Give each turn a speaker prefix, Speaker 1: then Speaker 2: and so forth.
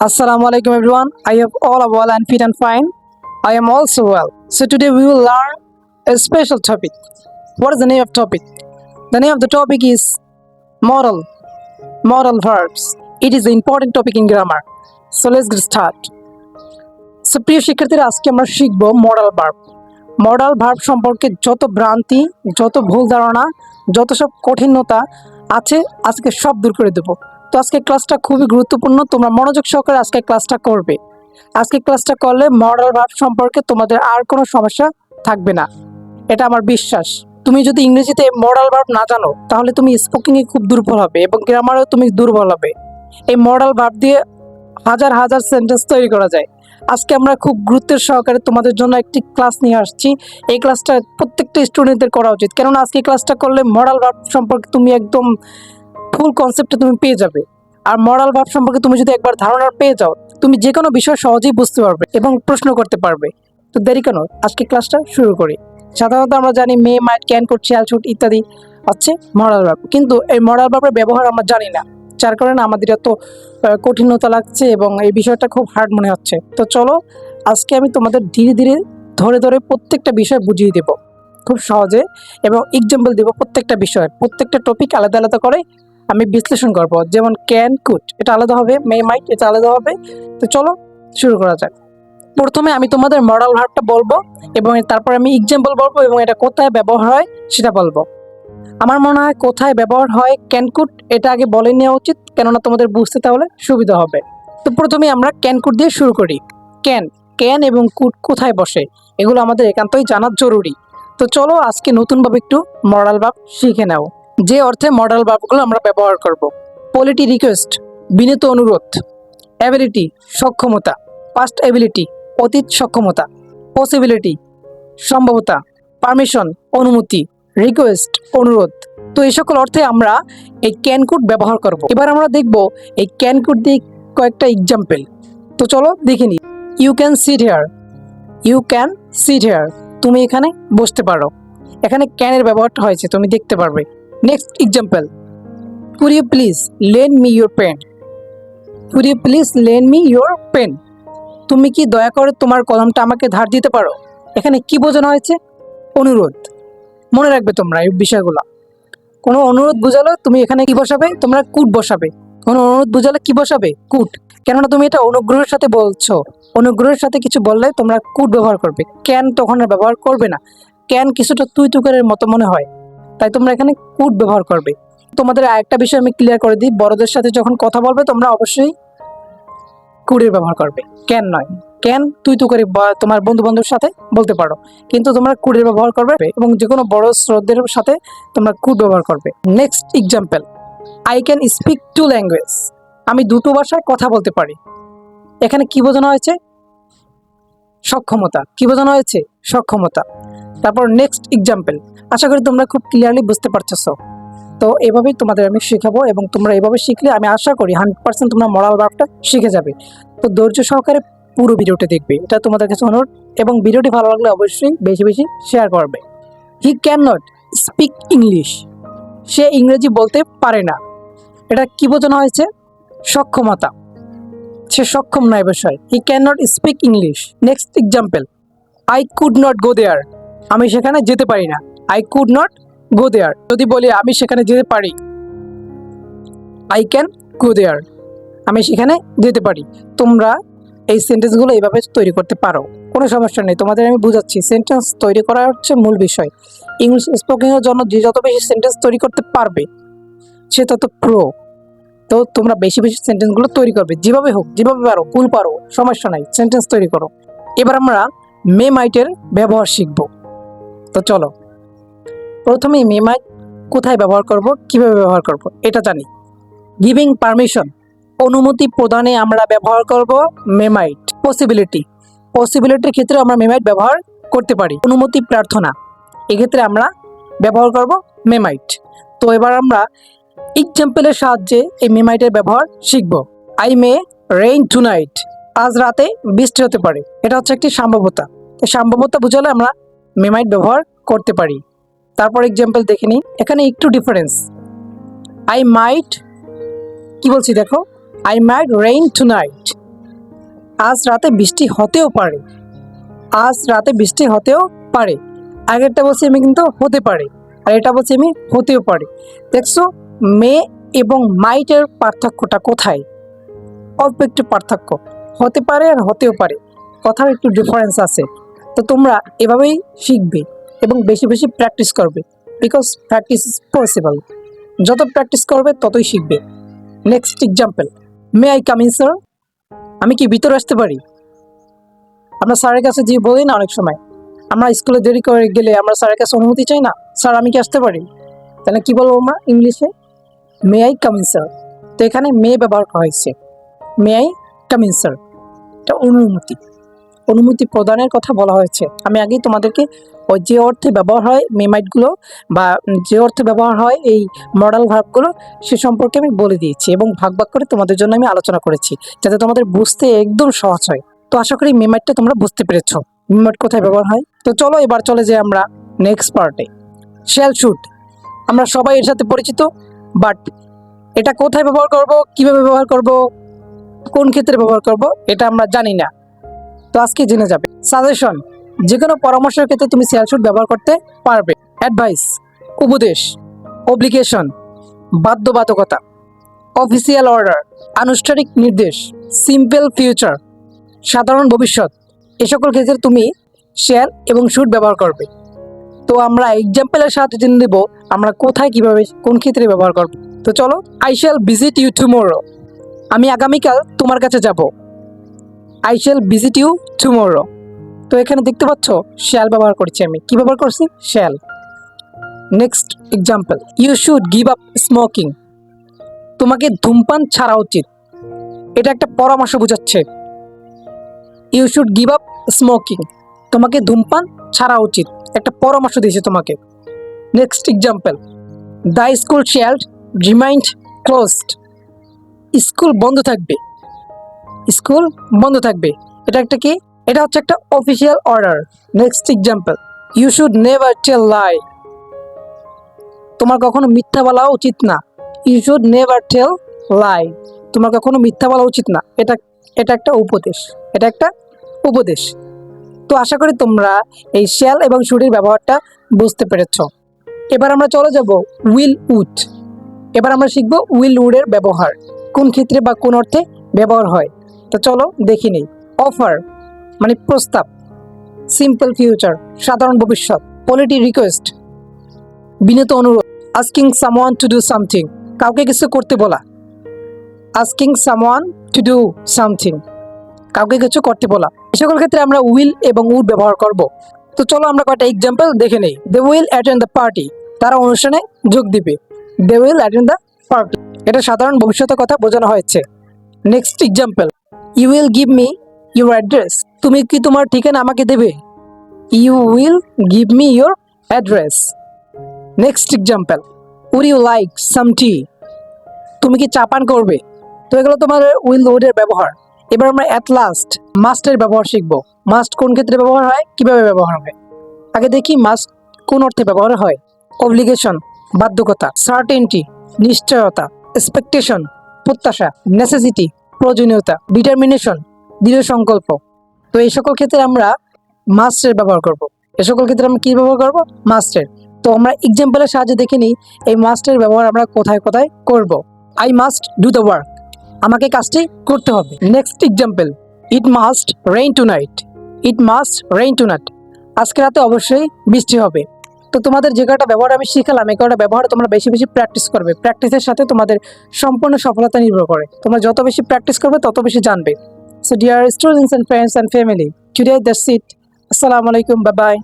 Speaker 1: Assalamu alaikum everyone. I hope all are well and fit and fine. I am also well. So today we will learn a special topic. What is the name of topic? The name of the topic is modal. Modal verbs. It is an important topic in grammar. So let's get started. So প্রিয় শিক্ষার্থীরা আজকে আমরা শিখব modal verb. Modal verb সম্পর্কে যত ভ্রান্তি, যত ভুল ধারণা, যত সব কঠিনতা আছে আজকে সব দূর করে দেব। তো আজকে ক্লাসটা খুবই গুরুত্বপূর্ণ, তোমরা মনোযোগ সহকারে আজকে ক্লাসটা করবে। আজকে ক্লাসটা করলে মডাল ভার্ব সম্পর্কে তোমাদের আর কোনো সমস্যা থাকবে না, এটা আমার বিশ্বাস। তুমি যদি ইংরেজিতে মডাল ভার্ব না জানো তাহলে তুমি স্পিকিংয়ে খুব দুর্বল হবে এবং গ্রামারেও তুমি দুর্বল হবে। এই মডাল ভার্ব দিয়ে হাজার হাজার সেন্টেন্স তৈরি করা যায়। আজকে আমরা খুব গুরুত্বের সহকারে তোমাদের জন্য একটি ক্লাস নিয়ে আসছি। এই ক্লাসটা প্রত্যেকটা স্টুডেন্টদের করা উচিত, কেননা আজকে ক্লাসটা করলে মডাল ভার্ব সম্পর্কে তুমি একদম ফুল কনসেপ্টটা তুমি পেয়ে যাবে। আর মডাল ভার্ব সম্পর্কে তুমি যদি একবার ধারণা পেয়ে যাও, তুমি যে কোনো বিষয় সহজেই বুঝতে পারবে এবং প্রশ্ন করতে পারবে। তো দেরি কেন, আজকে ক্লাসটা শুরু করি। সাধারণত আমরা জানি মে, মাইট, ক্যান, কুড, শ্যাল, শুড ইত্যাদি হচ্ছে মডাল ভার্ব, কিন্তু এই মডাল ভার্বের ব্যবহার আমরা জানি না, যার কারণে আমাদের এত কঠিনতা লাগছে এবং এই বিষয়টা খুব হার্ড মনে হচ্ছে। তো চলো আজকে আমি তোমাদের ধীরে ধীরে ধরে ধরে প্রত্যেকটা বিষয় বুঝিয়ে দেব খুব সহজে, এবং এক্সাম্পল দেব প্রত্যেকটা বিষয়ের। প্রত্যেকটা টপিক আলাদা আলাদা করে আমি বিশ্লেষণ করব। যেমন ক্যান, কুড এটা আলাদা হবে, মে, মাইট এটা আলাদা হবে। তো চলো শুরু করা যাক। প্রথমে আমি তোমাদের মডাল ভার্বটা বলবো এবং তারপর আমি এক্সাম্পল বলবো এবং এটা কোথায় ব্যবহার হয় সেটা বলবো। আমার মনে হয় কোথায় ব্যবহার হয় ক্যান, কুড এটা আগে বলে নেওয়া উচিত, কেননা তোমাদের বুঝতে তাহলে সুবিধা হবে। তো প্রথমে আমরা ক্যান, কুড দিয়ে শুরু করি। ক্যান ক্যান এবং কুড কোথায় বসে এগুলো আমাদের একান্তই জানা জরুরি। তো চলো আজকে নতুনভাবে একটু মডাল ভার্ব শিখে নাও, যে অর্থে মডাল ভার্বগুলো আমরা ব্যবহার করব। পলিটি রিকোয়েস্ট বিনীত অনুরোধ, অ্যাবিলিটি সক্ষমতা, পাস্ট অ্যাবিলিটি অতীত সক্ষমতা, পসিবিলিটি সম্ভবতা, পারমিশন অনুমতি, রিকোয়েস্ট অনুরোধ। তো এই সকল অর্থে আমরা এই ক্যান, কুড ব্যবহার করব। এবার আমরা দেখব এই ক্যান, কুড দিয়ে কয়েকটা এক্সাম্পল। তো চলো দেখে নিই। You can sit here, you can sit here তুমি এখানে বসতে পারো। এখানে ক্যানের ব্যবহারটা হয়েছে, তুমি দেখতে পারবে। Next example, could you please lend me your pen, could you please lend me your pen তুমি কি দয়া করে তোমার কলমটা আমাকে ধার দিতে পারো। এখানে কি বোঝানো হয়েছে? অনুরোধ। মনে রাখবে তোমরা এই বিষয়গুলো। কোনো অনুরোধ বুঝালে তুমি এখানে কি বসাবে? তোমরা কুড বসাবে। কোনো অনুরোধ বুঝালে কি বসাবে? কুড। কেননা তুমি এটা অনুগ্রহের সাথে বলছো, অনুগ্রহের সাথে কিছু বললে তোমরা কুড ব্যবহার করবে, ক্যান তখন আর ব্যবহার করবে না। ক্যান কিছুটা তুই তুকারের মতো মনে হয়, তাই তোমরা এখানে কুড ব্যবহার করবে। তোমাদের আরেকটা বিষয় আমি ক্লিয়ার করে দিই, বড়দের সাথে যখন কথা বলবে তোমরা অবশ্যই কুডের ব্যবহার করবে, ক্যান নয়। ক্যান তুই তো করে তোমার বন্ধু বান্ধবের সাথে বলতে পারো, কিন্তু তোমরা কুডের ব্যবহার করবে এবং যে কোনো বড় শ্রদ্ধের সাথে তোমরা কুড ব্যবহার করবে। Next example, I can speak to language আমি দুটো ভাষায় কথা বলতে পারি। এখানে কি বোঝানো হয়েছে? সক্ষমতা। কি বোঝানো হয়েছে? সক্ষমতা। তারপর নেক্সট এক্সাম্পল, আশা করি তোমরা খুব ক্লিয়ারলি বুঝতে পারছো। তো এভাবেই তোমাদের আমি শেখাবো এবং তোমরা এভাবে শিখলে আমি আশা করি 100% তোমরা মডাল ভার্বটা শিখে যাবে। তো ধৈর্য সহকারে পুরো ভিডিওটা দেখবে, এটা তোমাদের কাছে অনুরোধ, এবং ভিডিওটি ভালো লাগলে অবশ্যই বেশি বেশি শেয়ার করবে। He can not speak English সে ইংরেজি বলতে পারে না। এটা কি বোঝানো হয়েছে? সক্ষমতা। সে সক্ষম নয় বিষয়। He can not speak English. Next example, I could not go there আমি সেখানে যেতে পারি না। I could not go there. যদি বলি আমি সেখানে যেতে পারি, আই ক্যান গো দেয়ার আমি সেখানে যেতে পারি। তোমরা এই সেন্টেন্সগুলো এইভাবে তৈরি করতে পারো, কোনো সমস্যা নেই। তোমাদের আমি বুঝাচ্ছি, সেন্টেন্স তৈরি করা হচ্ছে মূল বিষয়। ইংলিশ স্পিকিংয়ের জন্য যে যত বেশি সেন্টেন্স তৈরি করতে পারবে সে তত প্রো। তো তোমরা বেশি বেশি সেন্টেন্সগুলো তৈরি করবে, যেভাবে হোক, যেভাবে পারো, ভুল পারো, সমস্যা নাই, সেন্টেন্স তৈরি করো। এবার আমরা মে, মাইটের ব্যবহার শিখব। তো চলো প্রথমে মে, মাইট কোথায় ব্যবহার করব, কিভাবে ব্যবহার করব এটা জানি। গিভিং পারমিশন অনুমতি প্রদানে আমরা ব্যবহার করব মে, মাইট। পসিবিলিটি পসিবিলিটির ক্ষেত্রে আমরা মে, মাইট ব্যবহার করতে পারি। অনুমতি প্রার্থনা এক্ষেত্রে আমরা ব্যবহার করব মে, মাইট। তো এবার আমরা এক্সাম্পলের সাহায্যে এই মে, মাইটের ব্যবহার শিখব। আই মে রেইন টুনাইট আজ রাতে বৃষ্টি হতে পারে। এটা হচ্ছে একটি সম্ভাব্যতা। এই সম্ভাব্যতা বুঝালে আমরা মে, মাইট ব্যবহার করতে পারি। তারপর এক্সাম্পল দেখে নিই, এখানে একটু ডিফারেন্স। আই মাইট কি বলছি দেখো, আই মাইট রেইন টুনাইট আজ রাতে বৃষ্টি হতেও পারে। আজ রাতে বৃষ্টি হতেও পারে। আগেরটা বলছি আমি কিন্তু হতে পারে, আর এটা বলছি আমি হতেও পারে। দেখছো মে এবং মাইটের পার্থক্যটা কোথায়? অল্প একটু পার্থক্য, হতে পারে আর হতেও পারে, কথার একটু ডিফারেন্স আছে। তো তোমরা এভাবেই শিখবে এবং বেশি বেশি প্র্যাকটিস করবে, বিকজ প্র্যাকটিস ইজ পসিবল। যত প্র্যাকটিস করবে ততই শিখবে। Next example, may I come in sir? আমি কি ভিতরে আসতে পারি? আমরা স্যারের কাছে যে বলি না, অনেক সময় আমরা স্কুলে দেরি করে গেলে আমরা স্যারের কাছে অনুমতি চাই না, স্যার আমি কি আসতে পারি? তাহলে কি বলবো আমরা ইংলিশে? May I come in sir. তো এখানে মে ব্যবহার করা হয়েছে, may I come in sir. এটা অনুমতি, অনুমতি প্রদানের কথা বলা হয়েছে। আমি আগেই তোমাদেরকে ওই যে অর্থে ব্যবহার হয় মেমাইটগুলো বা যে অর্থে ব্যবহার হয় এই মডাল ভার্বগুলো, সে সম্পর্কে আমি বলে দিয়েছি এবং ভাগ ভাগ করে তোমাদের জন্য আমি আলোচনা করেছি, যাতে তোমাদের বুঝতে একদম সহজ হয়। তো আশা করি মেমাইটটা তোমরা বুঝতে পেরেছো, মেমাইট কোথায় ব্যবহার হয়। তো চলো এবার চলে যাই আমরা নেক্সট পার্টে। শ্যাল শুড, আমরা সবাই এর সাথে পরিচিত, বাট এটা কোথায় ব্যবহার করব, কিভাবে ব্যবহার করব, কোন ক্ষেত্রে ব্যবহার করব, এটা আমরা জানি না। তো আজকে জেনে যাবে। সাজেশন, যে কোনো পরামর্শের ক্ষেত্রে তুমি শ্যাল শুড ব্যবহার করতে পারবে। অ্যাডভাইস, উপদেশ। অব্লিগেশন, বাধ্যবাধকতা। অফিসিয়াল অর্ডার, আনুষ্ঠানিক নির্দেশ। সিম্পল ফিউচার, সাধারণ ভবিষ্যৎ। এ সকল ক্ষেত্রে তুমি শ্যাল এবং শুড ব্যবহার করবে। তো আমরা এক্সাম্পলের সাথে জেনে দেব আমরা কোথায়, কিভাবে, কোন ক্ষেত্রে ব্যবহার করব। তো চলো। I shall visit you tomorrow, আমি আগামীকাল তোমার কাছে যাব। I shall visit you tomorrow. তো এখানে দেখতে পাচ্ছ শ্যাল ব্যবহার করছি আমি। কি ব্যবহার করছি? Shall. Next example, you should give up smoking, তোমাকে ধূমপান ছাড়া উচিত। এটা একটা পরামর্শ বোঝাচ্ছে। You should give up smoking, তোমাকে ধূমপান ছাড়া উচিত, একটা পরামর্শ দিয়েছে তোমাকে। Next example, the school shall remain closed, school বন্ধ থাকবে। স্কুল বন্ধ থাকবে, এটা একটা কি? এটা হচ্ছে একটা official order. Next example, you should never tell lie, তোমার কখনো মিথ্যা বলা উচিত না। You should never tell lie, তোমার কখনো মিথ্যা বলা উচিত না। এটা এটা একটা উপদেশ, এটা একটা উপদেশ। তো আশা করি তোমরা এই শ্যাল এবং শুডের ব্যবহারটা বুঝতে পেরেছ। এবার আমরা চলে যাব উইল উড। এবার আমরা শিখবো উইল উডের ব্যবহার, কোন ক্ষেত্রে বা কোন অর্থে ব্যবহার হয়। তো চলো দেখি নেই। অফার মানে প্রস্তাব। সিম্পল ফিউচার, সাধারণ ভবিষ্যৎ। পলিটি রিকোয়েস্ট, বিনীত অনুরোধ। Asking someone to do something, কাউকে কিছু করতে বলা। Asking someone to do something, কাউকে কিছু করতে বলা। এই সকল ক্ষেত্রে আমরা উইল এবং উড ব্যবহার করব। তো চলো আমরা কয়েকটা এক্সাম্পল দেখে নেই। They will attend the party, তারা অনুষ্ঠানে যোগ দিবে। They will attend the party, এটা সাধারণ ভবিষ্যতের কথা বোঝানো হয়েছে। Next example, you will give me your address, তুমি কি তোমার ঠিকানা আমাকে দেবে। You will give me your address. Next example, would you like some tea, তুমি কি চা পান করবে। তো এগুলো তোমার উইল উডের ব্যবহার। এবার আমরা অ্যাট লাস্ট মাস্টের ব্যবহার শিখবো। মাস্ট কোন ক্ষেত্রে ব্যবহার হয়, কিভাবে ব্যবহার হয়। আগে দেখি মাস্ট কোন অর্থে ব্যবহার হয়। অব্লিগেশন, বাধ্যকতা। সার্টেনটি, নিশ্চয়তা। এক্সপেকটেশন, প্রত্যাশা। নেসেসিটি, প্রয়োজনীয়তা। ডিটারমিনেশন, দৃঢ় সংকল্প। তো এই সকল ক্ষেত্রে আমরা মাস্টের ব্যবহার করব। এই সকল ক্ষেত্রে আমরা কি ব্যবহার করব? মাস্টের। তো আমরা এক্সাম্পলের সাহায্যে দেখে নিই এই মাস্টের ব্যবহার আমরা কোথায় কোথায় করব। I must do the work, আমাকে কাজটি করতে হবে। Next example, it must rain tonight, it must rain tonight, আজকে রাতে অবশ্যই বৃষ্টি হবে। তো তোমাদের যে কটা ব্যবহার আমি শিখালাম, এই কটা ব্যবহার তোমরা বেশি বেশি প্র্যাকটিস করবে। প্র্যাকটিসের সাথে তোমাদের সম্পূর্ণ সফলতা নির্ভর করে। তোমরা যত বেশি প্র্যাকটিস করবে তত বেশি জানবে। So dear students and friends and family, today that's it. আসসালামু আলাইকুম, বাই বাই।